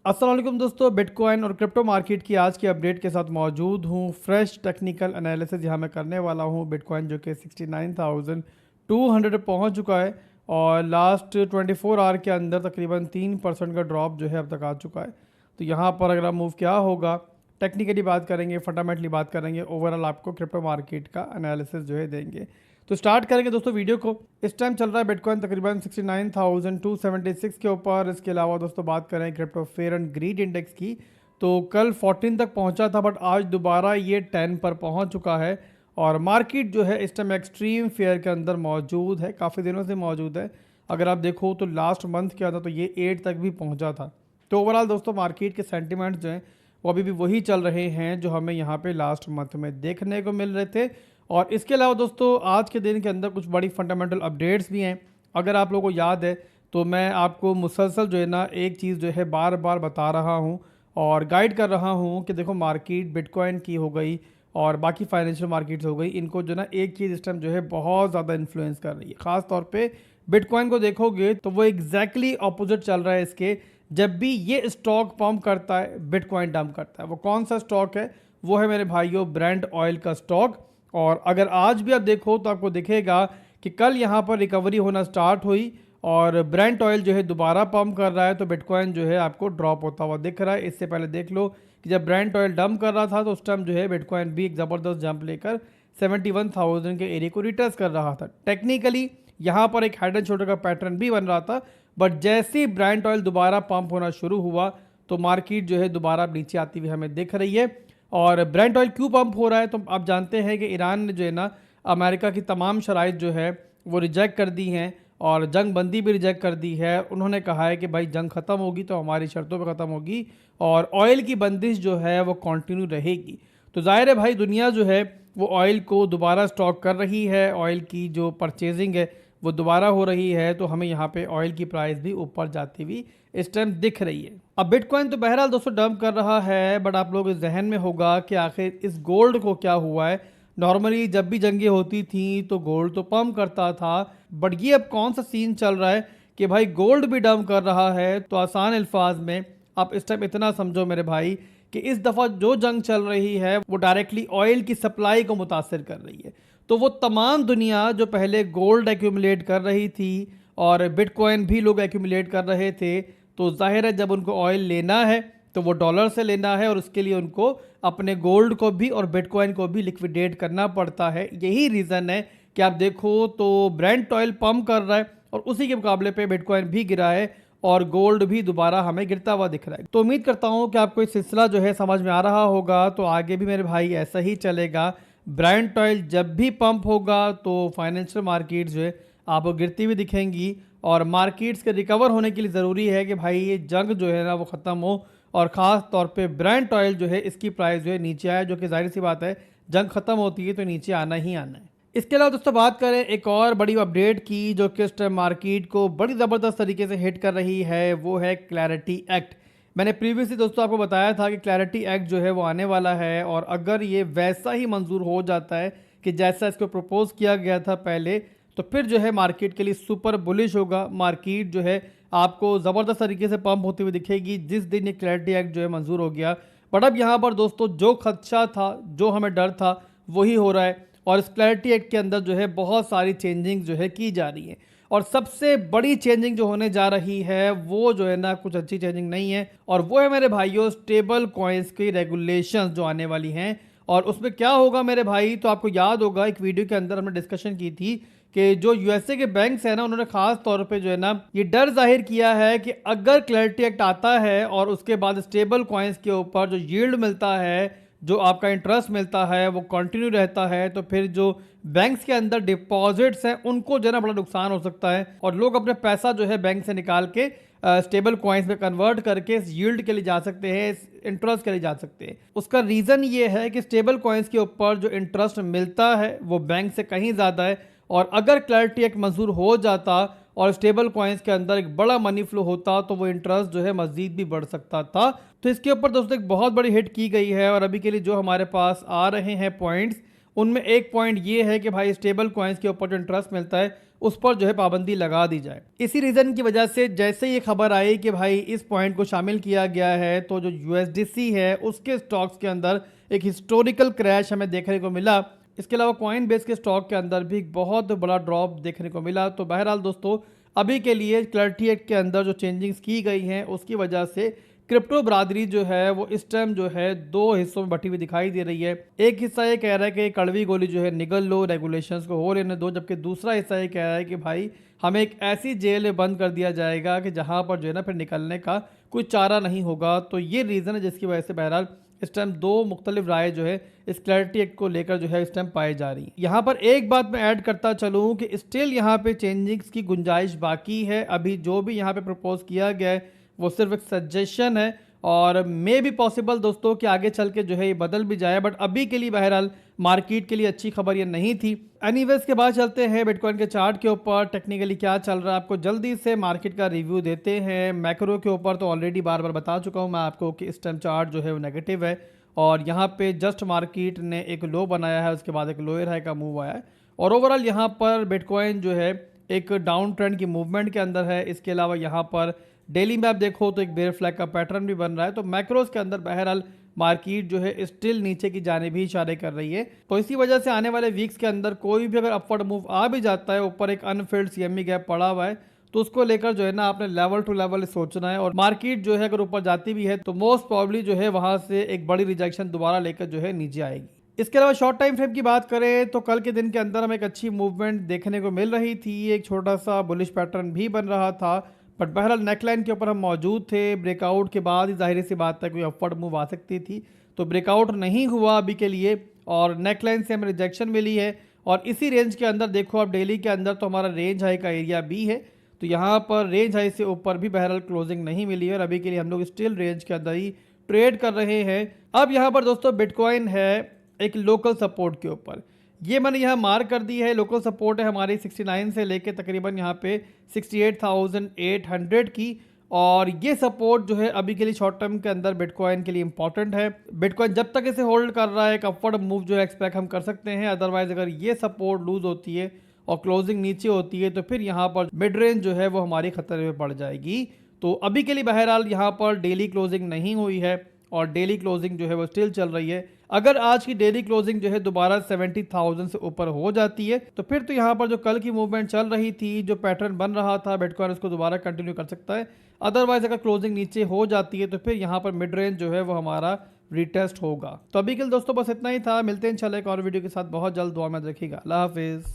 अस्सलाम वालेकुम दोस्तों, बिटकॉइन और क्रिप्टो मार्केट की आज की अपडेट के साथ मौजूद हूँ। फ्रेश टेक्निकल एनालिसिस यहाँ मैं करने वाला हूँ। बिटकॉइन जो कि 69,200 पहुँच चुका है और लास्ट 24 आवर के अंदर तकरीबन 3% का ड्रॉप जो है अब तक आ चुका है। तो यहाँ पर अगर मूव क्या होगा, टेक्निकली बात करेंगे, फंडामेंटली बात करेंगे, ओवरऑल आपको क्रिप्टो मार्केट का एनालिसिस जो है देंगे। तो स्टार्ट करेंगे दोस्तों वीडियो को। इस टाइम चल रहा है बिटकॉइन तकरीबन 69,276 के ऊपर। इसके अलावा दोस्तों बात करें crypto fair and greed index की, तो कल 14 तक पहुंचा था, बट आज दोबारा ये 10 पर पहुंच चुका है और मार्केट जो है इस टाइम एक्सट्रीम फेयर के अंदर मौजूद है, काफ़ी दिनों से मौजूद है। अगर आप देखो तो लास्ट मंथ क्या था, तो ये 8 तक भी पहुँचा था। तो ओवरऑल दोस्तों मार्केट के सेंटिमेंट्स जो हैं वो अभी भी वही चल रहे हैं जो हमें यहाँ पे लास्ट मंथ में देखने को मिल रहे थे। और इसके अलावा दोस्तों आज के दिन के अंदर कुछ बड़ी फंडामेंटल अपडेट्स भी हैं। अगर आप लोगों को याद है तो मैं आपको मुसलसल जो है ना एक चीज़ जो है बार बार बता रहा हूँ और गाइड कर रहा हूँ कि देखो मार्केट बिटकॉइन की हो गई और बाकी फाइनेंशियल मार्केट्स हो गई, इनको जो ना एक चीज़ इस टाइम जो है बहुत ज़्यादा इन्फ्लुएंस कर रही है। ख़ास तौर पे बिटकॉइन को देखोगे तो वो एग्जैक्टली ऑपोजिट चल रहा है इसके। जब भी ये स्टॉक पंप करता है बिटकॉइन डंप करता है। वो कौन सा स्टॉक है? वो है मेरे भाइयों ब्रेंट ऑयल का स्टॉक। और अगर आज भी आप देखो तो आपको दिखेगा कि कल यहाँ पर रिकवरी होना स्टार्ट हुई और ब्रेंट ऑयल जो है दोबारा पंप कर रहा है, तो बिटकॉइन जो है आपको ड्रॉप होता हुआ दिख रहा है। इससे पहले देख लो कि जब ब्रेंट ऑयल डंप कर रहा था तो उस टाइम जो है बिटकॉइन भी एक ज़बरदस्त जंप लेकर 71,000 के एरिया को रिटच कर रहा था। टेक्निकली यहाँ पर एक हेड एंड शोल्डर का पैटर्न भी बन रहा था, बट जैसे ही ब्रेंट ऑयल दोबारा पंप होना शुरू हुआ तो मार्केट जो है दोबारा नीचे आती हुई हमें दिख रही है। और ब्रेंट ऑयल क्यों पंप हो रहा है? तो आप जानते हैं कि ईरान ने जो है ना अमेरिका की तमाम शराइत जो है वो रिजेक्ट कर दी हैं और जंग बंदी भी रिजेक्ट कर दी है। उन्होंने कहा है कि भाई जंग ख़त्म होगी तो हमारी शर्तों पे ख़त्म होगी और ऑयल की बंदिश जो है वो कंटिन्यू रहेगी। तो जाहिर है भाई दुनिया जो है वो ऑयल को दोबारा स्टॉक कर रही है, ऑयल की जो परचेजिंग है वो दोबारा हो रही है। तो हमें यहाँ पे ऑयल की प्राइस भी ऊपर जाती हुई इस टाइम दिख रही है। अब बिटकॉइन तो बहरहाल दोस्तों डंप कर रहा है, बट आप लोगों के जहन में होगा कि आखिर इस गोल्ड को क्या हुआ है। नॉर्मली जब भी जंगें होती थी तो गोल्ड तो पंप करता था, बट ये अब कौन सा सीन चल रहा है कि भाई गोल्ड भी डंप कर रहा है। तो आसान अल्फाज में आप इस टाइम इतना समझो मेरे भाई कि इस दफ़ा जो जंग चल रही है वो डायरेक्टली ऑयल की सप्लाई को मुतासर कर रही है। तो वो तमाम दुनिया जो पहले गोल्ड एक्यूमुलेट कर रही थी और बिटकॉइन भी लोग एक्यूमुलेट कर रहे थे, तो जाहिर है जब उनको ऑयल लेना है तो वो डॉलर से लेना है और उसके लिए उनको अपने गोल्ड को भी और बिटकॉइन को भी लिक्विडेट करना पड़ता है। यही रीज़न है कि आप देखो तो ब्रेंट ऑयल पंप कर रहा है और उसी के मुकाबले पे बिटकॉइन भी गिरा है और गोल्ड भी दोबारा हमें गिरता हुआ दिख रहा है। तो उम्मीद करता हूँ कि आपको ये सिलसिला जो है समझ में आ रहा होगा। तो आगे भी मेरे भाई ऐसा ही चलेगा। ब्रेंट ऑयल जब भी पंप होगा तो फाइनेंशियल मार्केट जो है आपको गिरती हुई दिखेंगी और मार्केट्स के रिकवर होने के लिए ज़रूरी है कि भाई ये जंग जो है ना वो ख़त्म हो और ख़ास तौर पे ब्रेंट ऑयल जो है इसकी प्राइस जो है नीचे आए, जो कि जाहिर सी बात है जंग ख़त्म होती है तो नीचे आना ही आना है। इसके अलावा दोस्तों बात करें एक और बड़ी अपडेट की जो कि इस टाइम मार्केट को बड़ी ज़बरदस्त तरीके से हिट कर रही है, वो है क्लैरिटी एक्ट। मैंने प्रीवियसली दोस्तों आपको बताया था कि क्लैरिटी एक्ट जो है वो आने वाला है और अगर ये वैसा ही मंजूर हो जाता है कि जैसा इसको प्रपोज किया गया था पहले, तो फिर जो है मार्केट के लिए सुपर बुलिश होगा। मार्केट जो है आपको ज़बरदस्त तरीके से पंप होती हुई दिखेगी जिस दिन ये क्लैरिटी एक्ट जो है मंजूर हो गया। बट अब यहाँ पर दोस्तों जो खदशा था, जो हमें डर था, वही हो रहा है और इस क्लैरिटी एक्ट के अंदर जो है बहुत सारी चेंजिंग जो है की जा रही है और सबसे बड़ी चेंजिंग जो होने जा रही है वो जो है ना कुछ अच्छी चेंजिंग नहीं है और वो है मेरे भाइयों स्टेबल कॉइन्स की रेगुलेशंस जो आने वाली हैं। और उसमें क्या होगा मेरे भाई, तो आपको याद होगा एक वीडियो के अंदर हमने डिस्कशन की थी कि जो यूएसए के बैंक्स है ना उन्होंने खास तौर पे जो है ना ये डर जाहिर किया है कि अगर क्लैरिटी एक्ट आता है और उसके बाद स्टेबल कॉइन्स के ऊपर जो यील्ड मिलता है, जो आपका इंटरेस्ट मिलता है वो कंटिन्यू रहता है, तो फिर जो बैंक्स के अंदर डिपॉजिट्स हैं उनको जो है ना बड़ा नुकसान हो सकता है और लोग अपने पैसा जो है बैंक से निकाल के स्टेबल कॉइन्स में कन्वर्ट करके इस यील्ड के लिए जा सकते हैं, इस इंटरेस्ट के लिए जा सकते हैं। उसका रीज़न ये है कि स्टेबल कॉइन्स के ऊपर जो इंटरेस्ट मिलता है वो बैंक से कहीं ज़्यादा है और अगर क्लैरिटी एक्ट मंजूर हो जाता और स्टेबल कॉइन्स के अंदर एक बड़ा मनी फ्लो होता तो वो इंटरेस्ट जो है मज़ीद भी बढ़ सकता था। तो इसके ऊपर दोस्तों एक बहुत बड़ी हिट की गई है और अभी के लिए जो हमारे पास आ रहे हैं पॉइंट्स उनमें एक पॉइंट ये है कि भाई स्टेबल कॉइन्स के ऊपर जो इंटरेस्ट मिलता है उस पर जो है पाबंदी लगा दी जाए। इसी रीजन की वजह से जैसे ये खबर आई कि भाई इस पॉइंट को शामिल किया गया है, तो जो यूएसडीसी है उसके स्टॉक्स के अंदर एक हिस्टोरिकल क्रैश हमें देखने को मिला। इसके अलावा कॉइन बेस के स्टॉक के अंदर भी बहुत बड़ा ड्रॉप देखने को मिला। तो बहरहाल दोस्तों, अभी के लिए क्लैरिटी एक्ट के अंदर जो चेंजिंग्स की गई हैं उसकी वजह से क्रिप्टो बरादरी जो है वो इस टाइम जो है दो हिस्सों में बटी हुई दिखाई दे रही है। एक हिस्सा ये कह रहा है कि कड़वी गोली जो है निगल लो, रेगुलेशंस को हो लेने दो, जबकि दूसरा हिस्सा ये कह रहा है कि भाई हमें एक ऐसी जेल में बंद कर दिया जाएगा कि जहां पर जो है ना फिर निकलने का कोई चारा नहीं होगा। तो ये रीज़न है जिसकी वजह से बहरहाल इस टाइम दो मुख्तलिफ राय जो है इस क्लैरिटी एक्ट को लेकर जो है इस टाइम पाई जा रही है। यहाँ पर एक बात मैं ऐड करता चलूँ कि स्टिल यहाँ पे चेंजिंग्स की गुंजाइश बाकी है। अभी जो भी यहाँ पे प्रपोज किया गया है वो सिर्फ एक सजेशन है और मे भी पॉसिबल दोस्तों कि आगे चल के जो है ये बदल भी जाए, बट अभी के लिए बहरहाल मार्केट के लिए अच्छी खबर ये नहीं थी। एनीवेज के बाद चलते हैं बिटकॉइन के चार्ट के ऊपर टेक्निकली क्या चल रहा है, आपको जल्दी से मार्केट का रिव्यू देते हैं। मैक्रो के ऊपर तो ऑलरेडी बार बार बता चुका हूँ मैं आपको कि इस टाइम चार्ट जो है वो नेगेटिव है और यहाँ पे जस्ट मार्केट ने एक लो बनाया है, उसके बाद एक लोअर हाई का मूव आया है और ओवरऑल यहाँ पर बिटकॉइन जो है एक डाउन ट्रेंड की मूवमेंट के अंदर है। इसके अलावा यहाँ पर डेली में आप देखो तो एक बेयर फ्लैग का पैटर्न भी बन रहा है। तो मैक्रोस के अंदर बहरहाल मार्केट जो है स्टिल नीचे की जाने भी इशारे कर रही है। तो इसी वजह से आने वाले वीक्स के अंदर कोई भी अगर अपवर्ड मूव आ भी जाता है, ऊपर एक अनफिल्ड सीएमई गैप पड़ा हुआ है, तो उसको लेकर जो है ना आपने लेवल टू लेवल सोचना है और मार्केट जो है अगर ऊपर जाती भी है तो मोस्ट प्रॉब्ली जो है वहां से एक बड़ी रिजेक्शन दोबारा लेकर जो है नीचे आएगी। इसके अलावा शॉर्ट टाइम फ्रेम की बात करें तो कल के दिन के अंदर हमें एक अच्छी मूवमेंट देखने को मिल रही थी, एक छोटा सा बुलिश पैटर्न भी बन रहा था, बट बहरहाल नेकलाइन के ऊपर हम मौजूद थे। ब्रेकआउट के बाद ही जाहिर सी बात है कोई अपवर्ड मूव आ सकती थी, तो ब्रेकआउट नहीं हुआ अभी के लिए और नेकलाइन से हमें रिजेक्शन मिली है और इसी रेंज के अंदर देखो आप डेली के अंदर तो हमारा रेंज हाई का एरिया भी है, तो यहाँ पर रेंज हाई से ऊपर भी बहरहाल क्लोजिंग नहीं मिली है और अभी के लिए हम लोग स्टिल रेंज के अंदर ही ट्रेड कर रहे हैं। अब यहाँ पर दोस्तों बिटकॉइन है एक लोकल सपोर्ट के ऊपर, ये मैंने यहाँ मार्क कर दी है। लोकल सपोर्ट है हमारी 69 से लेके तकरीबन यहाँ पे 68,800 की और ये सपोर्ट जो है अभी के लिए शॉर्ट टर्म के अंदर बिटकॉइन के लिए इंपॉर्टेंट है। बिटकॉइन जब तक इसे होल्ड कर रहा है एक अपवर्ड मूव जो है एक्सपेक्ट हम कर सकते हैं, अदरवाइज अगर ये सपोर्ट लूज होती है और क्लोजिंग नीचे होती है तो फिर यहाँ पर मिड रेंज जो है वो हमारी खतरे में पड़ जाएगी। तो अभी के लिए बहरहाल यहाँ पर डेली क्लोजिंग नहीं हुई है और डेली क्लोजिंग जो है वो स्टिल चल रही है। अगर आज की डेली क्लोजिंग जो है दोबारा 70,000 से ऊपर हो जाती है तो फिर तो यहाँ पर जो कल की मूवमेंट चल रही थी, जो पैटर्न बन रहा था बिटकॉइन, उसको दोबारा कंटिन्यू कर सकता है। अदरवाइज अगर क्लोजिंग नीचे हो जाती है तो फिर यहाँ पर मिड रेंज जो है वो हमारा रिटेस्ट होगा। तो अभी के लिए दोस्तों बस इतना ही था, मिलते हैं इंशाल्लाह एक और वीडियो के साथ बहुत जल्द। दुआ में रखिएगा। अल्लाह हाफिज़।